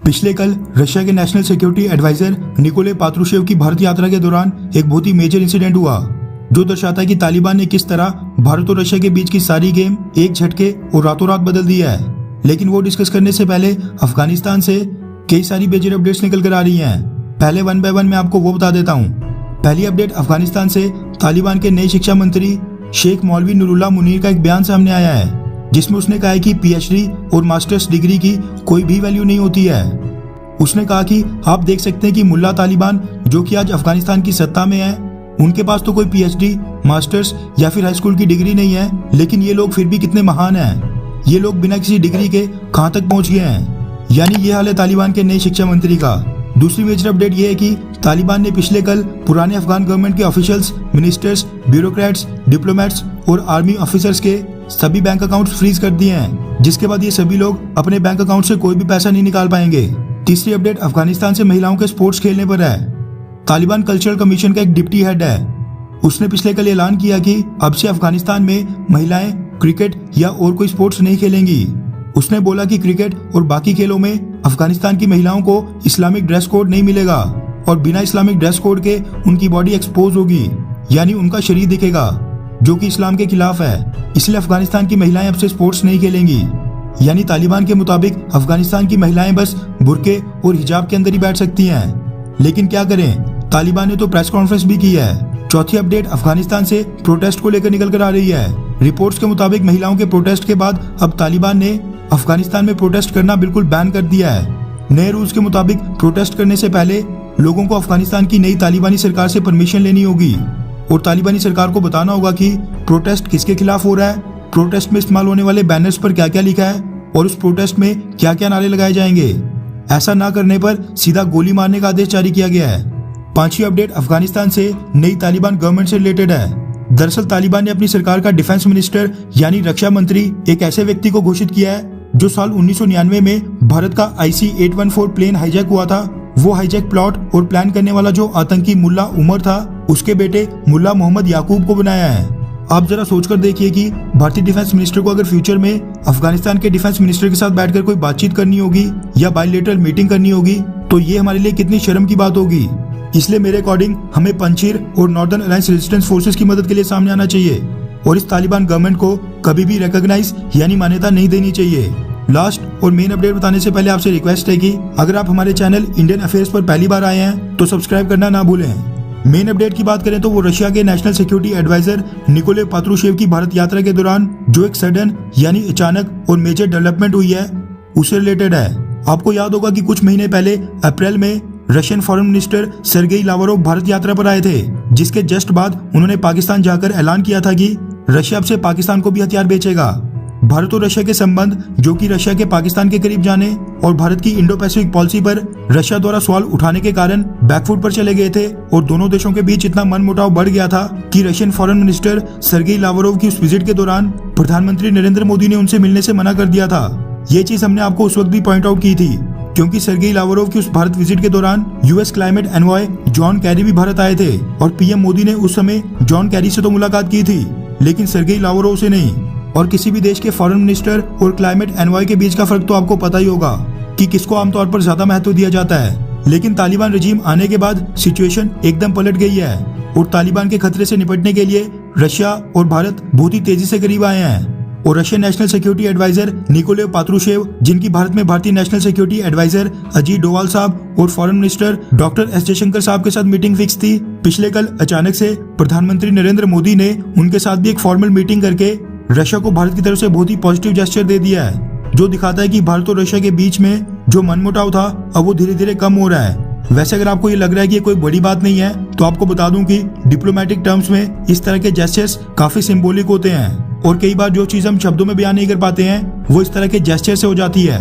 पिछले कल रशिया के national security adviser Nikolai Patrushev की भारत यात्रा के दौरान एक बहुत ही मेजर इंसिडेंट हुआ जो दर्शाता है कि तालिबान ने किस तरह भारत और रशिया के बीच की सारी गेम एक झटके और रातों रात बदल दिया है। लेकिन वो डिस्कस करने से पहले अफगानिस्तान से कई सारी मेजर अपडेट्स निकल कर आ रही हैं। पहले वन बाय वन मैं आपको वो बता देता हूँ। पहली अपडेट अफगानिस्तान से तालिबान के नए शिक्षा मंत्री शेख मौलवी नूरुल्लाह मुनीर का एक बयान सामने आया है जिसमें उसने कहा है कि पीएचडी और मास्टर्स डिग्री की कोई भी वैल्यू नहीं होती है। उसने कहा कि आप देख सकते हैं कि मुल्ला तालिबान जो कि आज अफगानिस्तान की सत्ता में है, उनके पास तो कोई पीएचडी, मास्टर्स या फिर हाई स्कूल की डिग्री नहीं है, लेकिन ये लोग फिर भी कितने महान हैं। ये लोग बिना किसी डिग्री के कहां तक पहुंच गए हैं। यानी ये हाल है तालिबान के नए शिक्षा मंत्री का। दूसरी मेजर अपडेट ये है कि तालिबान ने पिछले कल पुराने अफगान गवर्नमेंट के ऑफिशियल्स, मिनिस्टर्स, ब्यूरोक्रेट्स, डिप्लोमेट्स और आर्मी ऑफिसर्स के सभी बैंक अकाउंट्स फ्रीज कर दिए हैं, जिसके बाद ये सभी लोग अपने बैंक अकाउंट से कोई भी पैसा नहीं निकाल पाएंगे। तीसरी अपडेट अफगानिस्तान से महिलाओं के स्पोर्ट्स खेलने पर है। तालिबान कल्चरल कमीशन का एक डिप्टी हेड है, उसने पिछले कल ऐलान किया कि अब से अफगानिस्तान में महिलाएं क्रिकेट या और कोई स्पोर्ट्स नहीं खेलेंगी। उसने बोला कि क्रिकेट और बाकी खेलों में अफगानिस्तान की महिलाओं को इस्लामिक ड्रेस कोड नहीं मिलेगा और बिना इस्लामिक ड्रेस कोड के उनकी बॉडी एक्सपोज होगी, यानी उनका शरीर दिखेगा, जो कि इस्लाम के खिलाफ है। इसलिए अफगानिस्तान की महिलाएं अब से स्पोर्ट्स नहीं खेलेंगी। यानी तालिबान के मुताबिक अफगानिस्तान की महिलाएं बस बुर्के और हिजाब के अंदर ही बैठ सकती हैं। लेकिन क्या करें, तालिबान ने तो प्रेस कॉन्फ्रेंस भी की है। चौथी अपडेट अफगानिस्तान से प्रोटेस्ट को लेकर निकल कर आ रही है। रिपोर्ट्स के मुताबिक महिलाओं के प्रोटेस्ट के बाद अब तालिबान ने अफगानिस्तान में प्रोटेस्ट करना बिल्कुल बैन कर दिया है। नए रूल्स के मुताबिक प्रोटेस्ट करने से पहले लोगों को अफगानिस्तान की नई तालिबानी सरकार से परमिशन लेनी होगी और तालिबानी सरकार को बताना होगा कि प्रोटेस्ट किसके खिलाफ हो रहा है, प्रोटेस्ट में इस्तेमाल होने वाले बैनर्स पर क्या क्या लिखा है और उस प्रोटेस्ट में क्या क्या नारे लगाए जाएंगे। ऐसा ना करने पर सीधा गोली मारने का आदेश जारी किया गया है। पांचवी अपडेट अफगानिस्तान से नई तालिबान गवर्नमेंट से रिलेटेड है। दरअसल तालिबान ने अपनी सरकार का डिफेंस मिनिस्टर यानी रक्षा मंत्री एक ऐसे व्यक्ति को घोषित किया है जो साल 1999 में भारत का IC-814 प्लेन हाईजैक हुआ था। वो हाईजैक प्लॉट और प्लान करने वाला जो आतंकी मुल्ला उमर था, उसके बेटे मुल्ला मोहम्मद याकूब को बनाया है। आप जरा सोचकर देखिए कि भारतीय डिफेंस मिनिस्टर को अगर फ्यूचर में अफगानिस्तान के डिफेंस मिनिस्टर के साथ बैठकर कोई बातचीत करनी होगी या बायलैटरल मीटिंग करनी होगी तो ये हमारे लिए कितनी शर्म की बात होगी। इसलिए मेरे अकॉर्डिंग हमें पंजशीर और नॉर्दर्न अलायंस रेजिस्टेंस फोर्सेस की मदद के लिए सामने आना चाहिए और इस तालिबान गवर्नमेंट को कभी भी रिकॉग्नाइज यानी मान्यता नहीं देनी चाहिए। लास्ट और मेन अपडेट बताने से पहले आपसे रिक्वेस्ट है कि अगर आप हमारे चैनल इंडियन अफेयर्स पर पहली बार आए हैं तो सब्सक्राइब करना ना भूलें। मेन अपडेट की बात करें तो वो रशिया के national security adviser Nikolai Patrushev की भारत यात्रा के दौरान जो एक सडन यानी अचानक और मेजर डेवलपमेंट हुई है उससे रिलेटेड है। आपको याद होगा कि कुछ महीने पहले अप्रैल में Russian foreign minister Sergey Lavrov Bharat यात्रा पर आए थे, जिसके जस्ट बाद उन्होंने पाकिस्तान जाकर ऐलान किया था कि रशिया अब से पाकिस्तान को भी हथियार बेचेगा। भारत और रशिया के संबंध जो कि रशिया के पाकिस्तान के करीब जाने और भारत की इंडो पैसिफिक पॉलिसी पर रशिया द्वारा सवाल उठाने के कारण बैकफुट पर चले गए थे और दोनों देशों के बीच इतना मनमुटाव बढ़ गया था कि Russian foreign minister Sergey Lavrov की उस विजिट के दौरान प्रधानमंत्री नरेंद्र मोदी ने उनसे मिलने से मना कर दिया था। ये चीज हमने आपको उस वक्त भी पॉइंट आउट की थी क्योंकि सर्गेई लावरोव की उस भारत विजिट के दौरान US climate envoy John Kerry भी भारत आए थे और पीएम मोदी ने उस समय जॉन कैरी से तो मुलाकात की थी लेकिन सर्गेई लावरोव से नहीं। और किसी भी देश के फॉरेन मिनिस्टर और क्लाइमेट एनवॉय के बीच का फर्क तो आपको पता ही होगा कि किसको आमतौर पर ज्यादा महत्व दिया जाता है। लेकिन तालिबान रजीम आने के बाद सिचुएशन एकदम पलट गई है और तालिबान के खतरे से निपटने के लिए रशिया और भारत बहुत ही तेजी से करीब आए हैं। और Russian national security adviser Nikolai Patrushev, जिनकी भारत में भारतीय national security adviser Ajit Doval साहब और foreign minister doctor S Jaishankar साहब के साथ मीटिंग फिक्स थी, पिछले कल अचानक से प्रधानमंत्री नरेंद्र मोदी ने उनके साथ भी एक फॉर्मल मीटिंग करके रशिया को भारत की तरफ से बहुत ही पॉजिटिव जेस्चर दे दिया है, जो दिखाता है कि भारत और रशिया के बीच में जो मनमुटाव था अब वो धीरे धीरे कम हो रहा है। वैसे अगर आपको ये लग रहा है कि ये कोई बड़ी बात नहीं है तो आपको बता दूं कि डिप्लोमेटिक टर्म्स में इस तरह के जेस्चर्स काफी सिंबॉलिक होते हैं और कई बार जो चीज हम शब्दों में बयान नहीं कर पाते हैं वो इस तरह के जेस्चर से हो जाती है।